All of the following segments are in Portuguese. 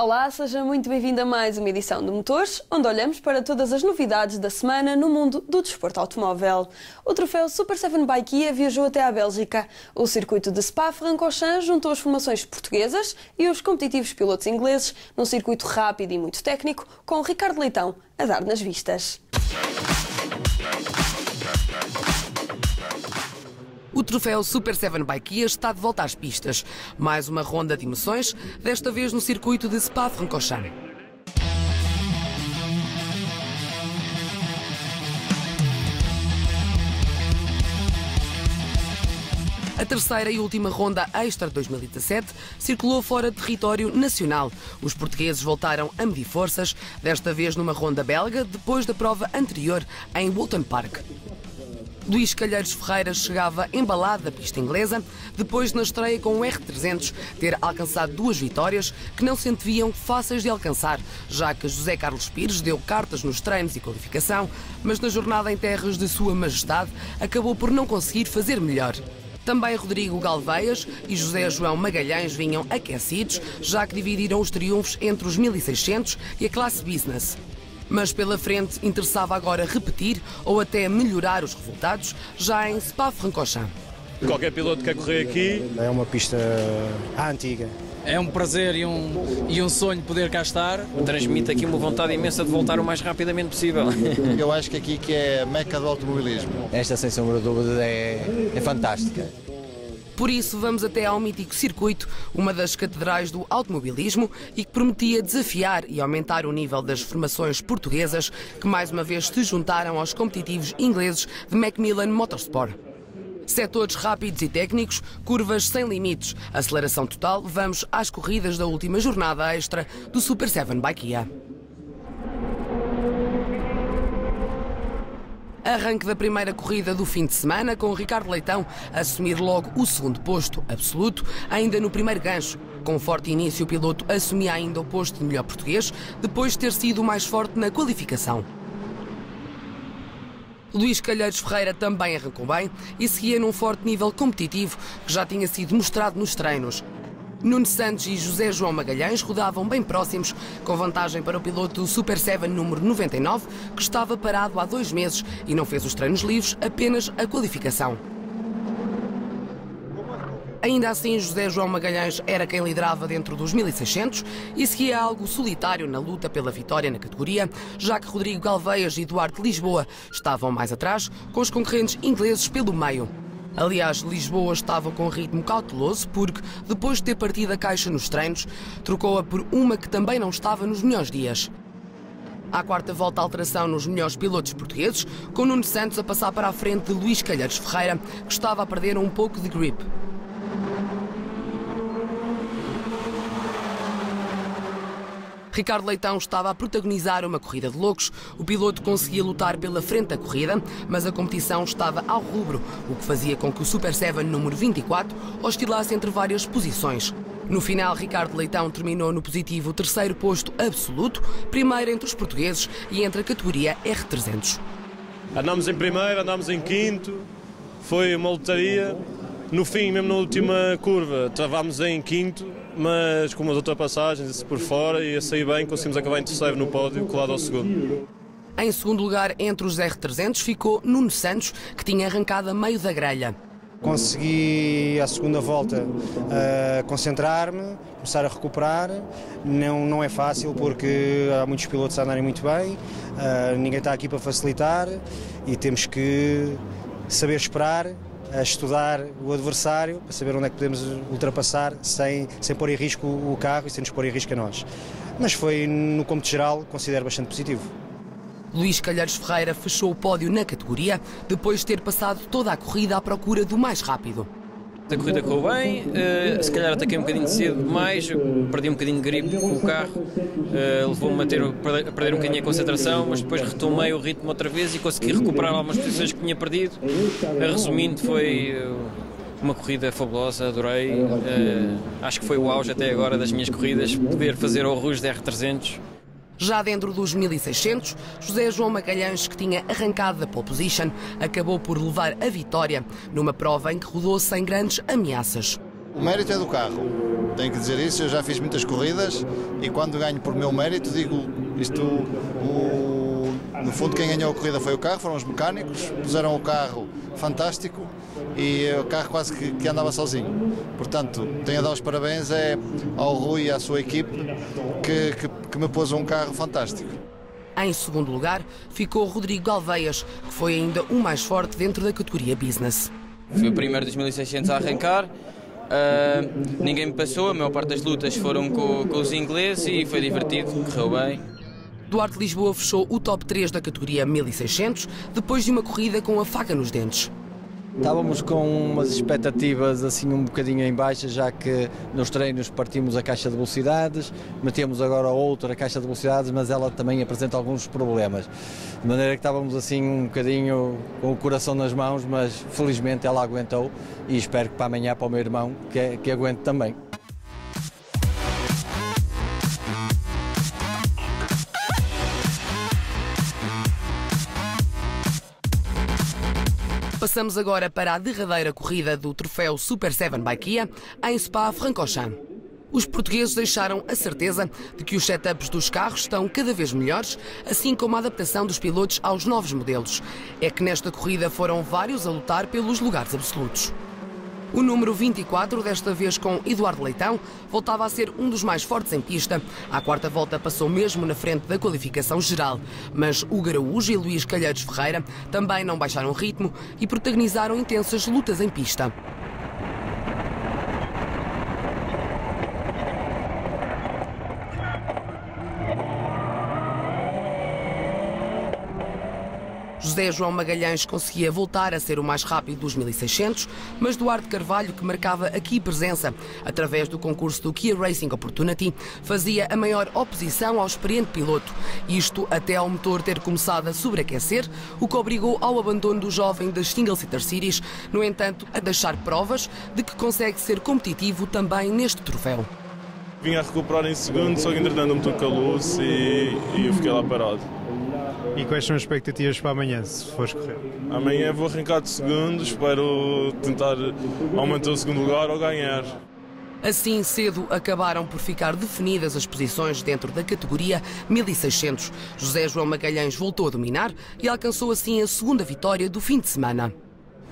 Olá, seja muito bem-vindo a mais uma edição do Motores, onde olhamos para todas as novidades da semana no mundo do desporto automóvel. O troféu Super 7 by Kia viajou até à Bélgica. O circuito de Spa-Francorchamps juntou as formações portuguesas e os competitivos pilotos ingleses num circuito rápido e muito técnico, com Ricardo Leitão a dar nas vistas. O troféu Super 7 by Kia está de volta às pistas. Mais uma ronda de emoções, desta vez no circuito de Spa-Francorchamps. A terceira e última ronda extra de 2017 circulou fora de território nacional. Os portugueses voltaram a medir forças, desta vez numa ronda belga, depois da prova anterior em Woolton Park. Luís Calheiros Ferreira chegava embalado da pista inglesa, depois na estreia com o R300 ter alcançado duas vitórias que não se anteviam fáceis de alcançar, já que José Carlos Pires deu cartas nos treinos e qualificação, mas na jornada em terras de Sua Majestade acabou por não conseguir fazer melhor. Também Rodrigo Galveias e José João Magalhães vinham aquecidos, já que dividiram os triunfos entre os 1600 e a classe Business. Mas pela frente interessava agora repetir ou até melhorar os resultados já em Spa-Francorchamps. Qualquer piloto quer correr aqui. É uma pista antiga. É um prazer e um sonho poder cá estar. Transmite aqui uma vontade imensa de voltar o mais rapidamente possível. Eu acho que aqui que é a meca do automobilismo. Esta, sem sombra de dúvida, é fantástica. Por isso, vamos até ao mítico circuito, uma das catedrais do automobilismo e que prometia desafiar e aumentar o nível das formações portuguesas que mais uma vez se juntaram aos competitivos ingleses de Macmillan Motorsport. Setores rápidos e técnicos, curvas sem limites, aceleração total, vamos às corridas da última jornada extra do Super 7 by Kia. Arranque da primeira corrida do fim de semana, com Ricardo Leitão a assumir logo o segundo posto absoluto, ainda no primeiro gancho. Com forte início, o piloto assumia ainda o posto de melhor português, depois de ter sido o mais forte na qualificação. Luís Calheiros Ferreira também arrancou bem e seguia num forte nível competitivo que já tinha sido mostrado nos treinos. Nuno Santos e José João Magalhães rodavam bem próximos, com vantagem para o piloto do Super 7 número 99, que estava parado há 2 meses e não fez os treinos livres, apenas a qualificação. Ainda assim, José João Magalhães era quem liderava dentro dos 1600 e seguia algo solitário na luta pela vitória na categoria, já que Rodrigo Galveias e Duarte Lisboa estavam mais atrás, com os concorrentes ingleses pelo meio. Aliás, Lisboa estava com um ritmo cauteloso porque, depois de ter partido a caixa nos treinos, trocou-a por uma que também não estava nos melhores dias. À quarta volta, a alteração nos melhores pilotos portugueses, com Nuno Santos a passar para a frente de Luís Calheiros Ferreira, que estava a perder um pouco de grip. Ricardo Leitão estava a protagonizar uma corrida de loucos. O piloto conseguia lutar pela frente da corrida, mas a competição estava ao rubro, o que fazia com que o Super 7 número 24 oscilasse entre várias posições. No final, Ricardo Leitão terminou no positivo terceiro posto absoluto, primeiro entre os portugueses e entre a categoria R300. Andámos em primeiro, andámos em quinto, foi uma lotaria. No fim, mesmo na última curva, travámos em quinto, mas com umas ultrapassagens por fora e a sair bem, conseguimos acabar em terceiro no pódio, colado ao segundo. Em segundo lugar, entre os R300, ficou Nuno Santos, que tinha arrancado a meio da grelha. Consegui, à segunda volta, concentrar-me, começar a recuperar. Não é fácil porque há muitos pilotos a andarem muito bem, ninguém está aqui para facilitar e temos que saber esperar, a estudar o adversário para saber onde é que podemos ultrapassar sem pôr em risco o carro e sem nos pôr em risco a nós. Mas foi, no cômputo geral, considero bastante positivo. Luís Calheiros Ferreira fechou o pódio na categoria, depois de ter passado toda a corrida à procura do mais rápido. A corrida correu bem, se calhar ataquei um bocadinho cedo demais, perdi um bocadinho de gripe com o carro, levou-me a perder um bocadinho a concentração, mas depois retomei o ritmo outra vez e consegui recuperar algumas posições que tinha perdido. Resumindo, foi uma corrida fabulosa, adorei, acho que foi o auge até agora das minhas corridas, poder fazer o Rouge de R300. Já dentro dos 1600, José João Magalhães, que tinha arrancado da pole position, acabou por levar a vitória numa prova em que rodou sem grandes ameaças. O mérito é do carro, tenho que dizer isso, eu já fiz muitas corridas e quando ganho por meu mérito digo isto, no fundo quem ganhou a corrida foi o carro, foram os mecânicos, puseram o carro fantástico e o carro quase que andava sozinho. Portanto, tenho a dar os parabéns ao Rui e à sua equipe que me pôs um carro fantástico. Em segundo lugar ficou Rodrigo Galveias, que foi ainda o mais forte dentro da categoria Business. Fui o primeiro dos 1600 a arrancar, ninguém me passou, a maior parte das lutas foram com os ingleses e foi divertido, correu bem. Duarte Lisboa fechou o top 3 da categoria 1600, depois de uma corrida com a faca nos dentes. Estávamos com umas expectativas assim um bocadinho em baixa, já que nos treinos partimos a caixa de velocidades, metemos agora outra caixa de velocidades, mas ela também apresenta alguns problemas. De maneira que estávamos assim um bocadinho com o coração nas mãos, mas felizmente ela aguentou e espero que para amanhã, para o meu irmão, que aguente também. Passamos agora para a derradeira corrida do troféu Super 7 by Kia em Spa-Francorchamps. Os portugueses deixaram a certeza de que os setups dos carros estão cada vez melhores, assim como a adaptação dos pilotos aos novos modelos. É que nesta corrida foram vários a lutar pelos lugares absolutos. O número 24, desta vez com Eduardo Leitão, voltava a ser um dos mais fortes em pista. À quarta volta passou mesmo na frente da qualificação geral. Mas o Garaújo e Luís Calheiros Ferreira também não baixaram o ritmo e protagonizaram intensas lutas em pista. José João Magalhães conseguia voltar a ser o mais rápido dos 1600, mas Duarte Carvalho, que marcava aqui presença através do concurso do Kia Racing Opportunity, fazia a maior oposição ao experiente piloto. Isto até ao motor ter começado a sobreaquecer, o que obrigou ao abandono do jovem das Single Seater Series, no entanto, a deixar provas de que consegue ser competitivo também neste troféu. Vim a recuperar em segundo, só que entretanto me tocou a luz e eu fiquei lá parado. E quais são as expectativas para amanhã, se fores correr? Amanhã vou arrancar de segundo, espero tentar aumentar o segundo lugar ou ganhar. Assim cedo acabaram por ficar definidas as posições dentro da categoria 1600. José João Magalhães voltou a dominar e alcançou assim a segunda vitória do fim de semana.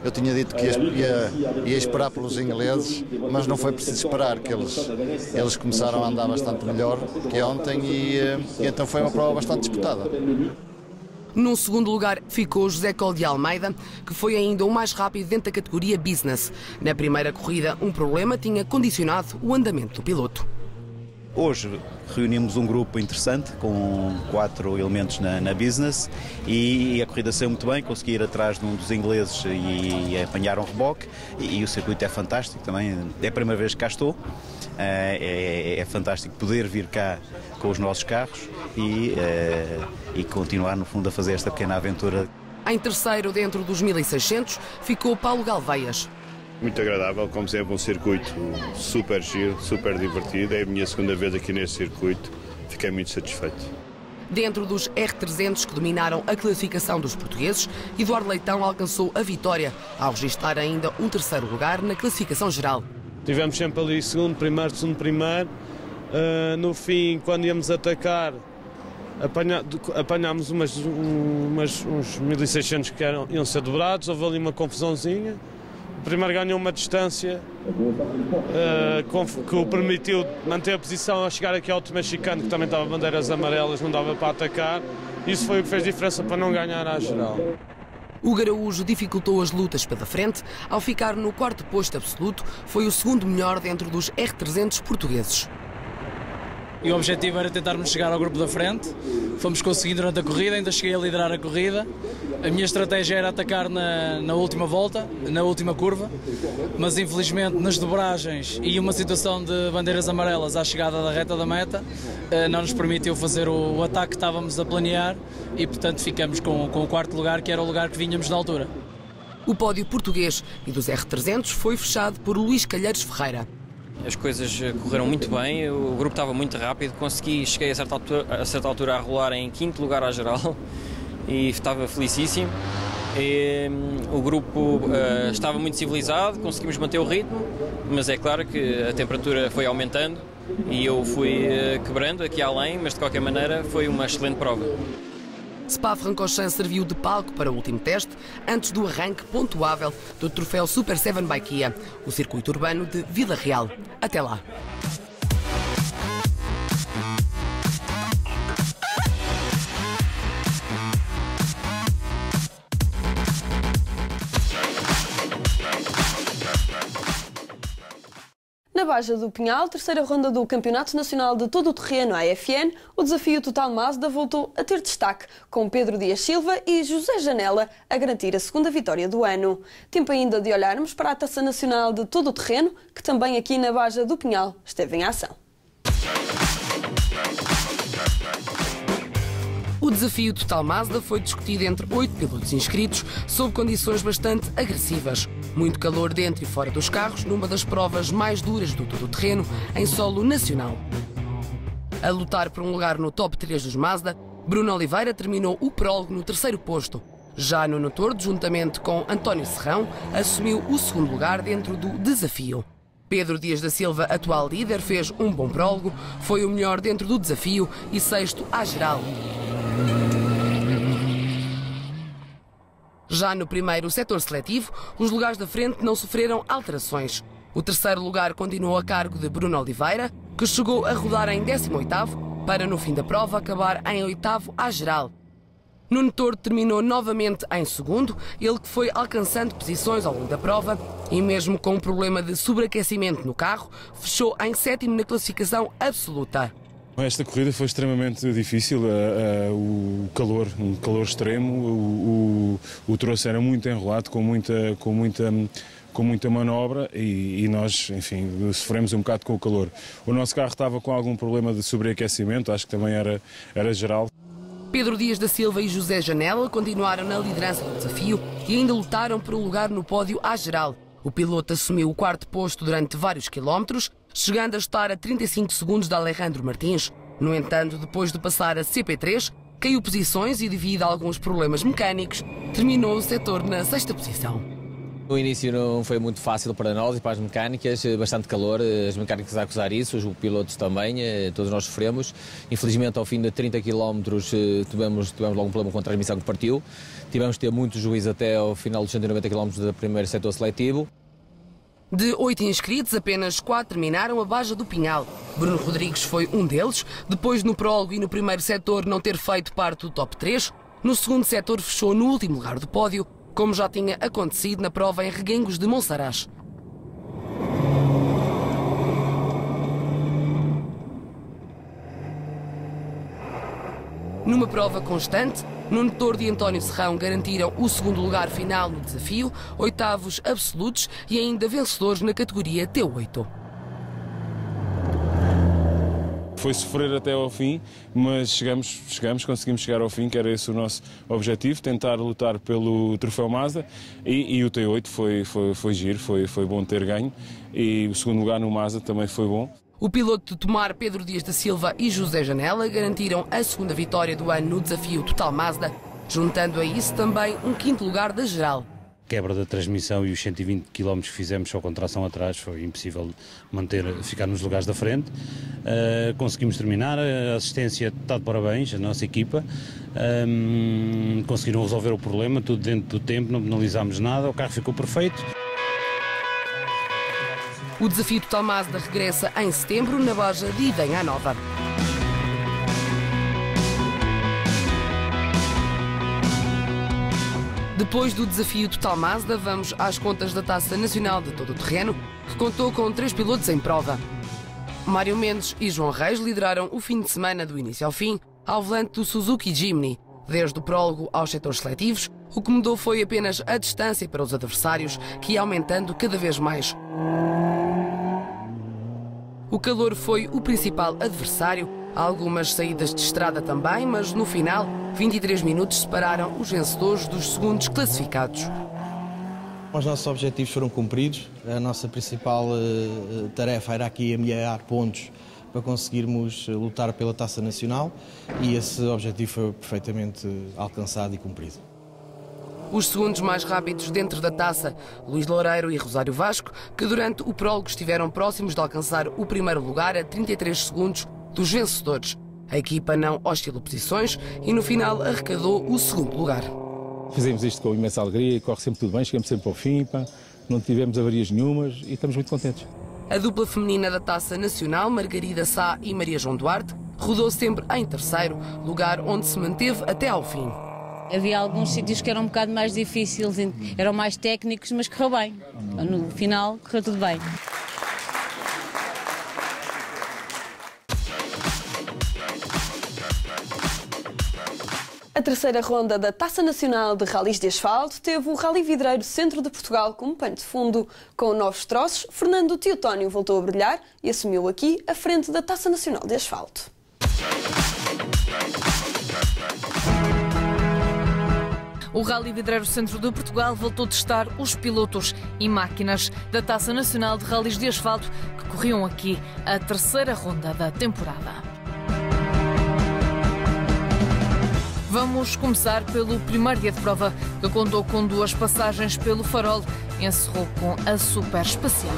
Eu tinha dito que ia esperar pelos ingleses, mas não foi preciso esperar, que eles começaram a andar bastante melhor que ontem e então foi uma prova bastante disputada. Num segundo lugar ficou José Col de Almeida, que foi ainda o mais rápido dentro da categoria Business. Na primeira corrida, um problema tinha condicionado o andamento do piloto. Hoje reunimos um grupo interessante com 4 elementos na Business e a corrida saiu muito bem, consegui ir atrás de um dos ingleses e apanhar um reboque e o circuito é fantástico também, é a primeira vez que cá estou, é fantástico poder vir cá com os nossos carros e continuar no fundo a fazer esta pequena aventura. Em terceiro dentro dos 1600 ficou Paulo Galveias. Muito agradável, como sempre, um circuito super giro, super divertido. É a minha segunda vez aqui neste circuito, fiquei muito satisfeito. Dentro dos R300 que dominaram a classificação dos portugueses, Eduardo Leitão alcançou a vitória, ao registrar ainda um terceiro lugar na classificação geral. Tivemos sempre ali segundo, primeiro. No fim, quando íamos atacar, apanhámos uns 1600 que iam ser dobrados, houve ali uma confusãozinha. O primeiro ganhou uma distância que o permitiu manter a posição a chegar aqui ao último chicane, que também estava bandeiras amarelas, não dava para atacar. Isso foi o que fez diferença para não ganhar à geral. O Garaújo dificultou as lutas pela frente, ao ficar no quarto posto absoluto, foi o segundo melhor dentro dos R300 portugueses. E o objetivo era tentarmos chegar ao grupo da frente. Fomos conseguindo durante a corrida, ainda cheguei a liderar a corrida. A minha estratégia era atacar na última volta, na última curva, mas infelizmente nas dobragens e uma situação de bandeiras amarelas à chegada da reta da meta não nos permitiu fazer o ataque que estávamos a planear e portanto ficamos com o quarto lugar, que era o lugar que vinhamos na altura. O pódio português e dos R300 foi fechado por Luís Calheiros Ferreira. As coisas correram muito bem, o grupo estava muito rápido, cheguei a certa altura a rolar em quinto lugar à geral e estava felicíssimo. O grupo estava muito civilizado, conseguimos manter o ritmo, mas é claro que a temperatura foi aumentando e eu fui quebrando aqui além, mas de qualquer maneira foi uma excelente prova. Spa-Francorchamps serviu de palco para o último teste, antes do arranque pontuável do troféu Super 7 by Kia, o circuito urbano de Vila Real. Até lá! Na Baja do Pinhal, terceira ronda do Campeonato Nacional de Todo o Terreno AFN, o desafio Total Mazda voltou a ter destaque, com Pedro Dias Silva e José Janela a garantir a segunda vitória do ano. Tempo ainda de olharmos para a Taça Nacional de Todo o Terreno, que também aqui na Baja do Pinhal esteve em ação. O desafio Total Mazda foi discutido entre 8 pilotos inscritos, sob condições bastante agressivas. Muito calor dentro e fora dos carros, numa das provas mais duras do todo o terreno, em solo nacional. A lutar por um lugar no top 3 dos Mazda, Bruno Oliveira terminou o prólogo no terceiro posto. Já Nuno Tordo, juntamente com António Serrão, assumiu o segundo lugar dentro do desafio. Pedro Dias da Silva, atual líder, fez um bom prólogo, foi o melhor dentro do desafio e sexto à geral. Já no primeiro setor seletivo, os lugares da frente não sofreram alterações. O terceiro lugar continuou a cargo de Bruno Oliveira, que chegou a rodar em 18º, para no fim da prova acabar em 8º à geral. Nuno Tordo terminou novamente em segundo, ele que foi alcançando posições ao longo da prova e mesmo com um problema de sobreaquecimento no carro, fechou em 7º na classificação absoluta. Esta corrida foi extremamente difícil, o calor, um calor extremo, o troço era muito enrolado, com muita manobra e nós, enfim, sofremos um bocado com o calor. O nosso carro estava com algum problema de sobreaquecimento, acho que também era geral. Pedro Dias da Silva e José Janela continuaram na liderança do desafio e ainda lutaram por um lugar no pódio à geral. O piloto assumiu o 4º posto durante vários quilómetros, chegando a estar a 35 segundos de Alejandro Martins. No entanto, depois de passar a CP3, caiu posições e, devido a alguns problemas mecânicos, terminou o setor na 6ª posição. No início não foi muito fácil para nós e para as mecânicas, bastante calor, as mecânicas a acusar isso, os pilotos também, todos nós sofremos. Infelizmente, ao fim de 30 km tivemos logo um problema com a transmissão que partiu. Tivemos de ter muito juízo até ao final dos 190 km do primeiro setor seletivo. De 8 inscritos, apenas 4 terminaram a Baja do Pinhal. Bruno Rodrigues foi um deles, depois no prólogo e no primeiro setor não ter feito parte do top 3, no segundo setor fechou no último lugar do pódio, como já tinha acontecido na prova em Reguengos de Monsaraz. Numa prova constante, Nuno Tordo e António Serrão garantiram o segundo lugar final no desafio, 8º absolutos e ainda vencedores na categoria T8. Foi sofrer até ao fim, mas conseguimos chegar ao fim, que era esse o nosso objetivo, tentar lutar pelo troféu Mazda e o T8 foi giro, foi bom ter ganho e o segundo lugar no Mazda também foi bom. O piloto de Tomar, Pedro Dias da Silva e José Janela garantiram a segunda vitória do ano no desafio Total Mazda, juntando a isso também um 5º lugar da geral. Quebra da transmissão e os 120 km que fizemos só com tração atrás, foi impossível ficar nos lugares da frente. Conseguimos terminar, a assistência está de parabéns, a nossa equipa. Conseguiram resolver o problema, tudo dentro do tempo, não penalizámos nada, o carro ficou perfeito. O desafio Total Mazda regressa em setembro na Baja de Idenha Nova. Depois do desafio Total Mazda, vamos às contas da Taça Nacional de Todo o Terreno, que contou com 3 pilotos em prova. Mário Mendes e João Reis lideraram o fim de semana do início ao fim ao volante do Suzuki Jimny. Desde o prólogo aos setores seletivos, o que mudou foi apenas a distância para os adversários, que ia aumentando cada vez mais. O calor foi o principal adversário, algumas saídas de estrada também, mas no final, 23 minutos separaram os vencedores dos segundos classificados. Os nossos objetivos foram cumpridos, a nossa principal tarefa era aqui amealhar pontos para conseguirmos lutar pela Taça Nacional e esse objetivo foi perfeitamente alcançado e cumprido. os segundos mais rápidos dentro da taça, Luís Loureiro e Rosário Vasco, que durante o prólogo estiveram próximos de alcançar o primeiro lugar a 33 segundos dos vencedores. A equipa não oscilou posições e no final arrecadou o segundo lugar. Fizemos isto com imensa alegria e corre sempre tudo bem, chegamos sempre ao fim, não tivemos avarias nenhumas e estamos muito contentes. A dupla feminina da Taça Nacional, Margarida Sá e Maria João Duarte, rodou sempre em terceiro, lugar onde se manteve até ao fim. Havia alguns sítios que eram um bocado mais difíceis, eram mais técnicos, mas correu bem. No final, correu tudo bem. A terceira ronda da Taça Nacional de Rallys de Asfalto teve o Rally Vidreiro Centro de Portugal como pano de fundo. Com novos troços, Fernando Teotónio voltou a brilhar e assumiu aqui a frente da Taça Nacional de Asfalto. O Rally Vidreiro Centro de Portugal voltou a testar os pilotos e máquinas da Taça Nacional de Rallys de Asfalto que corriam aqui a terceira ronda da temporada. Vamos começar pelo primeiro dia de prova, que contou com 2 passagens pelo farol e encerrou com a super especial.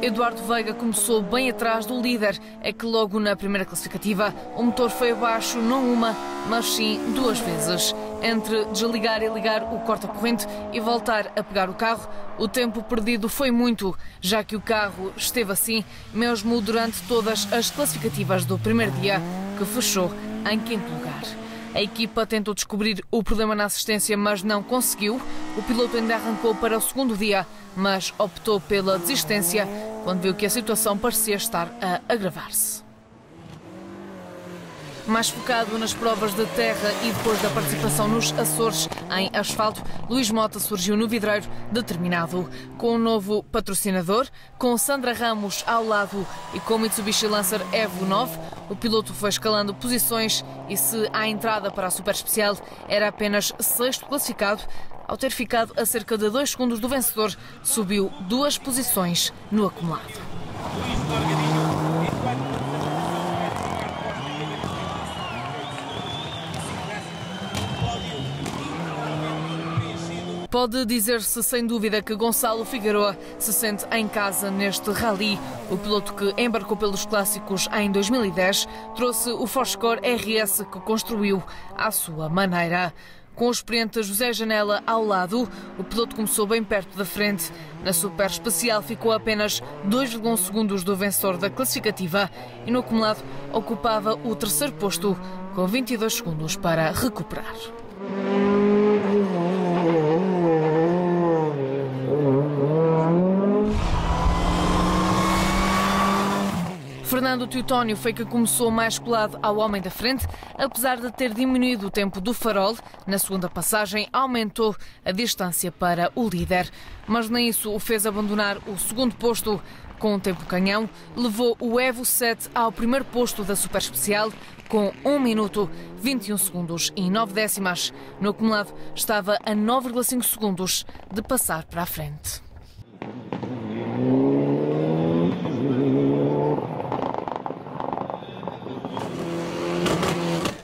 Eduardo Veiga começou bem atrás do líder. É que logo na primeira classificativa o motor foi abaixo não uma, mas sim 2 vezes. Entre desligar e ligar o corta-corrente e voltar a pegar o carro, o tempo perdido foi muito, já que o carro esteve assim mesmo durante todas as classificativas do primeiro dia, que fechou em 5º lugar. A equipa tentou descobrir o problema na assistência, mas não conseguiu. O piloto ainda arrancou para o segundo dia, mas optou pela desistência quando viu que a situação parecia estar a agravar-se. Mais focado nas provas de terra e depois da participação nos Açores em asfalto, Luís Mota surgiu no vidreiro determinado. Com um novo patrocinador, com Sandra Ramos ao lado e com o Mitsubishi Lancer Evo 9, o piloto foi escalando posições e se à entrada para a super especial era apenas 6º classificado, ao ter ficado a cerca de 2 segundos do vencedor, subiu 2 posições no acumulado. Pode dizer-se sem dúvida que Gonçalo Figueroa se sente em casa neste rally. O piloto que embarcou pelos clássicos em 2010 trouxe o Forscore RS que construiu à sua maneira. Com o experiente José Janela ao lado, o piloto começou bem perto da frente. Na super especial ficou a apenas 2,1 segundos do vencedor da classificativa e no acumulado ocupava o 3º posto, com 22 segundos para recuperar. Fernando Teotónio foi que começou mais colado ao homem da frente, apesar de ter diminuído o tempo do farol. Na segunda passagem aumentou a distância para o líder, mas nem isso o fez abandonar o segundo posto. Com um tempo canhão, levou o Evo 7 ao primeiro posto da super especial com 1 minuto, 21 segundos e 9 décimas. No acumulado estava a 9,5 segundos de passar para a frente.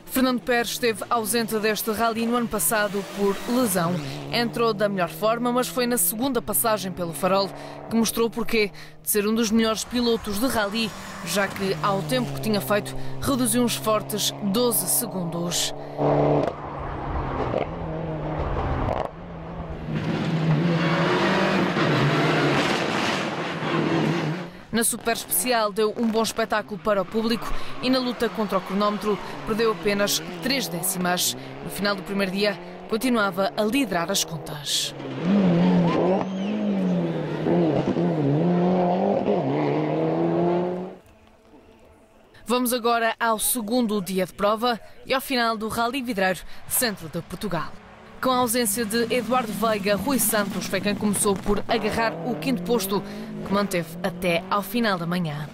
Fernando Pérez esteve ausente deste rally no ano passado por lesão. Entrou da melhor forma, mas foi na segunda passagem pelo farol que mostrou o porquê de ser um dos melhores pilotos de rally, já que, ao tempo que tinha feito, reduziu uns fortes 12 segundos. Na super especial deu um bom espetáculo para o público e na luta contra o cronómetro perdeu apenas 3 décimas. No final do primeiro dia continuava a liderar as contas. Vamos agora ao segundo dia de prova e ao final do Rally Vidreiro Centro de Portugal. Com a ausência de Eduardo Veiga, Rui Santos foi quem começou por agarrar o 5º posto, que manteve até ao final da manhã.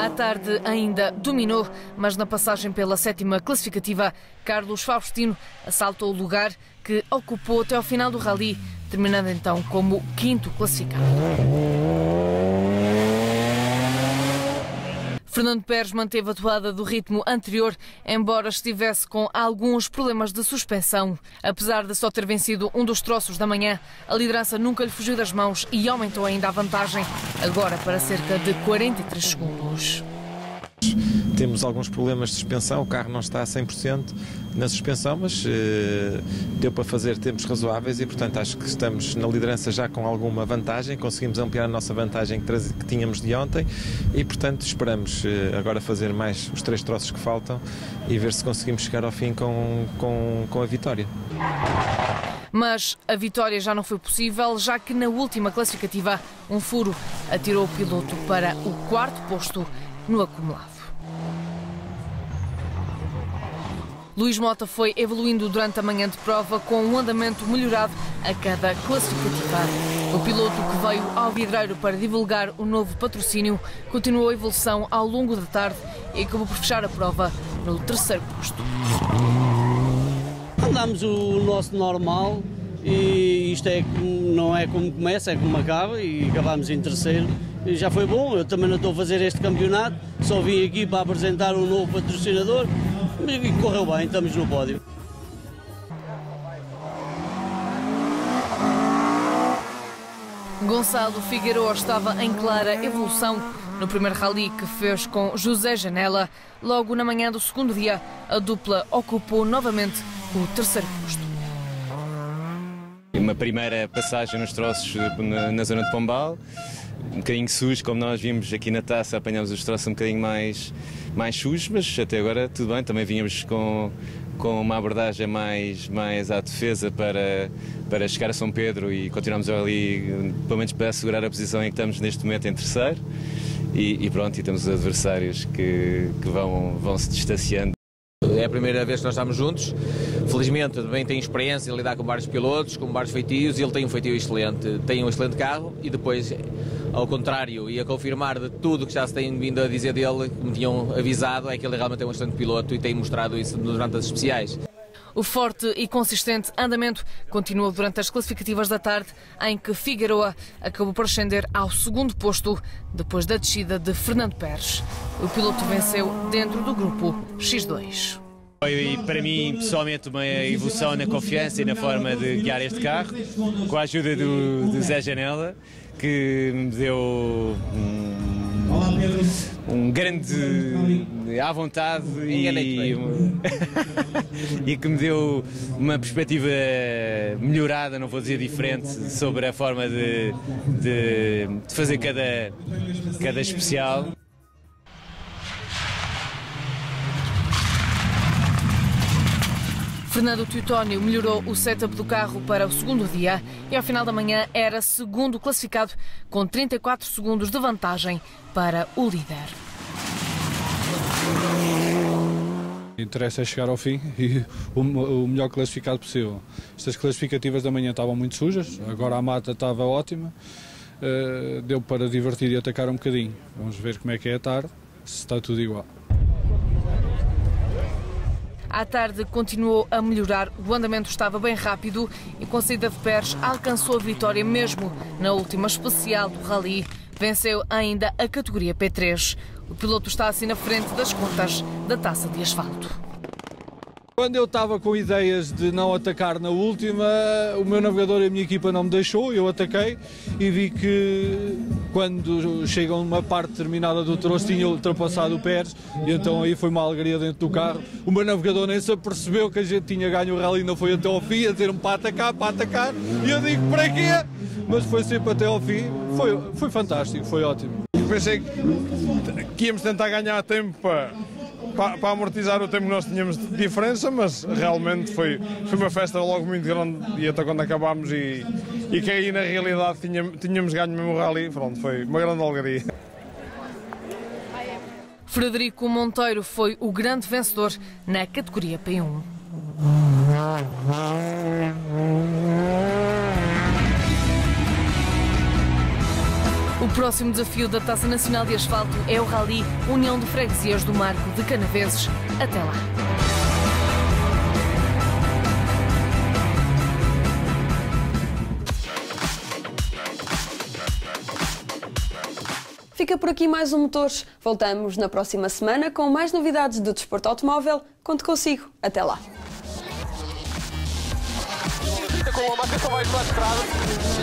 À tarde ainda dominou, mas na passagem pela 7ª classificativa, Carlos Faustino assaltou o lugar que ocupou até ao final do rally, terminando então como 5º classificado. Fernando Pérez manteve a toada do ritmo anterior, embora estivesse com alguns problemas de suspensão. Apesar de só ter vencido um dos troços da manhã, a liderança nunca lhe fugiu das mãos e aumentou ainda a vantagem, agora para cerca de 43 segundos. Temos alguns problemas de suspensão, o carro não está a 100% na suspensão, mas deu para fazer tempos razoáveis e, portanto, acho que estamos na liderança já com alguma vantagem, conseguimos ampliar a nossa vantagem que tínhamos de ontem e, portanto, esperamos agora fazer mais os 3 troços que faltam e ver se conseguimos chegar ao fim com a vitória. Mas a vitória já não foi possível, já que na última classificativa um furo atirou o piloto para o 4º posto no acumulado. Luís Mota foi evoluindo durante a manhã de prova com um andamento melhorado a cada classificativa. O piloto que veio ao vidreiro para divulgar o novo patrocínio continuou a evolução ao longo da tarde e acabou por fechar a prova no 3º posto. Andamos o nosso normal e isto não é como começa, é como acaba e acabamos em 3º. E já foi bom, eu também não estou a fazer este campeonato, só vim aqui para apresentar um novo patrocinador e correu bem, estamos no pódio. Gonçalo Figueiredo estava em clara evolução no primeiro rally que fez com José Janela. Logo na manhã do 2º dia, a dupla ocupou novamente o 3º posto. Uma primeira passagem nos troços na zona de Pombal, um bocadinho sujo, como nós vimos aqui na taça, apanhámos os troços um bocadinho mais sujos, mas até agora tudo bem, também vínhamos com uma abordagem mais à defesa para chegar a São Pedro e continuamos ali, pelo menos para assegurar a posição em que estamos neste momento em 3º e pronto, e temos adversários que vão se distanciando. É a primeira vez que nós estamos juntos. Felizmente também tem experiência em lidar com vários pilotos, com vários feitios, e ele tem um feitio excelente, tem um excelente carro e depois, ao contrário, e a confirmar de tudo que já se tem vindo a dizer dele, que me tinham avisado, é que ele realmente é um excelente piloto e tem mostrado isso durante as especiais. O forte e consistente andamento continuou durante as classificativas da tarde, em que Figueiredo acabou por ascender ao 2º posto, depois da descida de Fernando Pérez. O piloto venceu dentro do grupo X2. Foi para mim, pessoalmente, uma evolução na confiança e na forma de guiar este carro, com a ajuda do Zé Janela, que me deu um grande à vontade e que me deu uma perspectiva melhorada, não vou dizer diferente, sobre a forma de fazer cada especial. Fernando Teutónio melhorou o setup do carro para o 2º dia e ao final da manhã era 2º classificado com 34 segundos de vantagem para o líder. Interessa é chegar ao fim e o melhor classificado possível. Estas classificativas da manhã estavam muito sujas, agora a mata estava ótima, deu para divertir e atacar um bocadinho. Vamos ver como é que é a tarde, se está tudo igual. À tarde continuou a melhorar, o andamento estava bem rápido e com a saída de Pérez alcançou a vitória mesmo na última especial do rally. Venceu ainda a categoria P3. O piloto está assim na frente das contas da taça de asfalto. Quando eu estava com ideias de não atacar na última, o meu navegador e a minha equipa não me deixou, eu ataquei e vi que quando chegam a uma parte determinada do troço tinha ultrapassado o Pérez e então aí foi uma alegria dentro do carro. O meu navegador nem se apercebeu que a gente tinha ganho o rally, ainda foi até ao fim a dizer-me para atacar e eu digo para quê? Mas foi sempre até ao fim, foi fantástico, foi ótimo. Pensei que íamos tentar ganhar tempo para amortizar o tempo que nós tínhamos de diferença, mas realmente foi uma festa logo muito grande e até quando acabámos e que aí na realidade tínhamos ganho mesmo o rally, pronto, foi uma grande alegria. Frederico Monteiro foi o grande vencedor na categoria P1. O próximo desafio da Taça Nacional de Asfalto é o Rally União de Freguesias do Marco de Canaveses. Até lá! Fica por aqui mais um Motores. Voltamos na próxima semana com mais novidades do desporto automóvel. Conto consigo. Até lá. Com a marcação mais para a estrada.